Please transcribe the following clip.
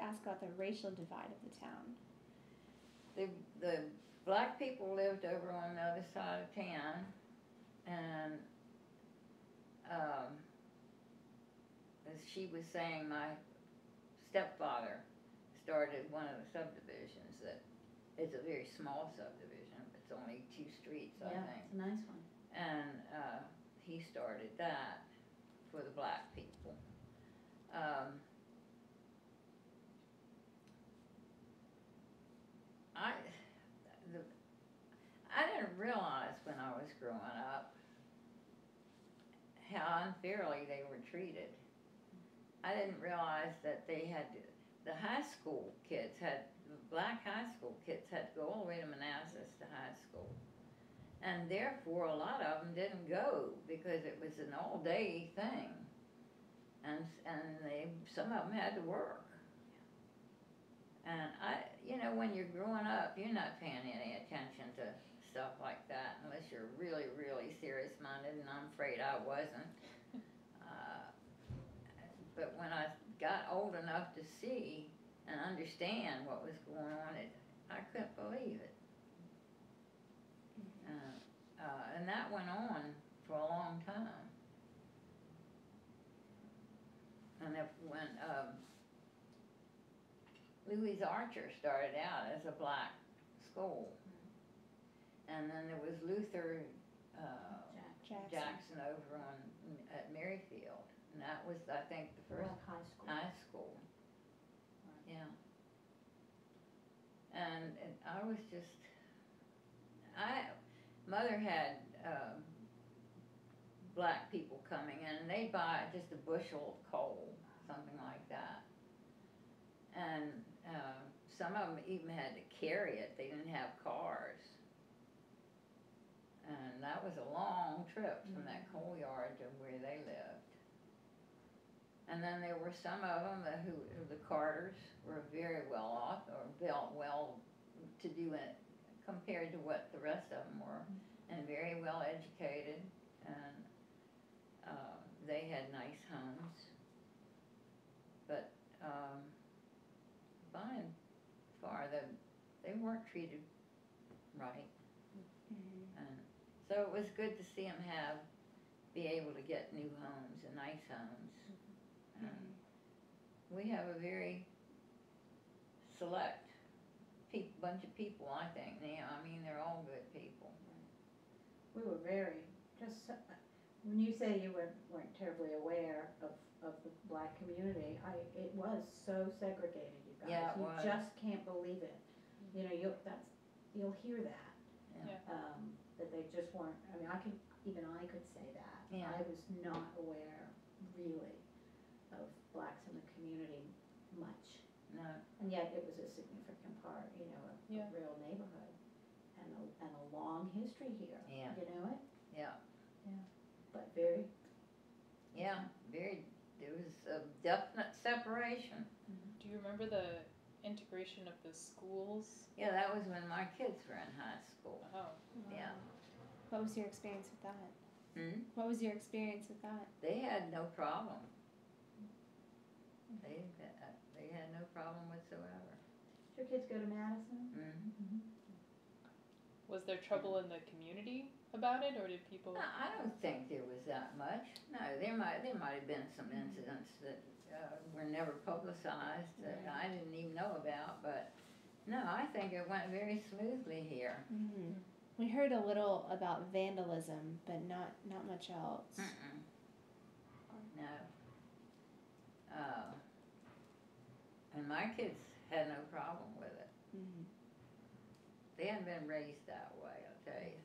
ask about the racial divide of the town. The black people lived over on the other side of town, and as she was saying, my stepfather started one of the subdivisions that it's a very small subdivision. It's only 2 streets, I think. It's a nice one. And he started that for the black people. I didn't realize when I was growing up how unfairly they were treated. I didn't realize that they had to, the high school kids had, the black high school kids had to go all the way to Manassas to high school. And therefore a lot of them didn't go because it was an all-day thing. And some of them had to work. And you know, when you're growing up, you're not paying any attention to stuff like that unless you're really, really serious-minded, and I'm afraid I wasn't. But when I got old enough to see and understand what was going on, I couldn't believe it. And that went on for a long time. And when Louise Archer started out as a black school, and then there was Luther Jackson over at Merrifield, and that was, I think, the first high school. Right. Yeah. And I was just, Mother had black people coming in, and they'd buy just a bushel of coal, something like that. And some of them even had to carry it. They didn't have cars. And that was a long trip from that coal yard to where they lived. And then there were some of them who the Carters were very well off, or well to do it compared to what the rest of them were, and very well educated, and they had nice homes. But by and far, they weren't treated right. And so it was good to see them be able to get new homes and nice homes. We have a very select bunch of people, I think, now. I mean, they're all good people. We were very, when you say you weren't terribly aware of the black community, it was so segregated, you guys. Yeah, it you was. Just can't believe it. You know, you'll hear that. Yeah. That they just weren't, I mean, I could say that. Yeah. I was not aware, really, of blacks in the community much. No. And yet it was a significant part, you know, of a real neighborhood and a long history here. Yeah. You know it? Yeah. Yeah. But very. Yeah, there was a definite separation. Do you remember the integration of the schools? Yeah, that was when my kids were in high school. Oh. Yeah. What was your experience with that? What was your experience with that? They had no problem. They had no problem whatsoever. Did your kids go to Madison? Mm-hmm. Was there trouble in the community about it, or did people? No, I don't think there was that much. No, there might have been some incidents that were never publicized that I didn't even know about, but no, I think it went very smoothly here. We heard a little about vandalism, but not much else. No. And my kids had no problem with it. They hadn't been raised that way, I'll tell you.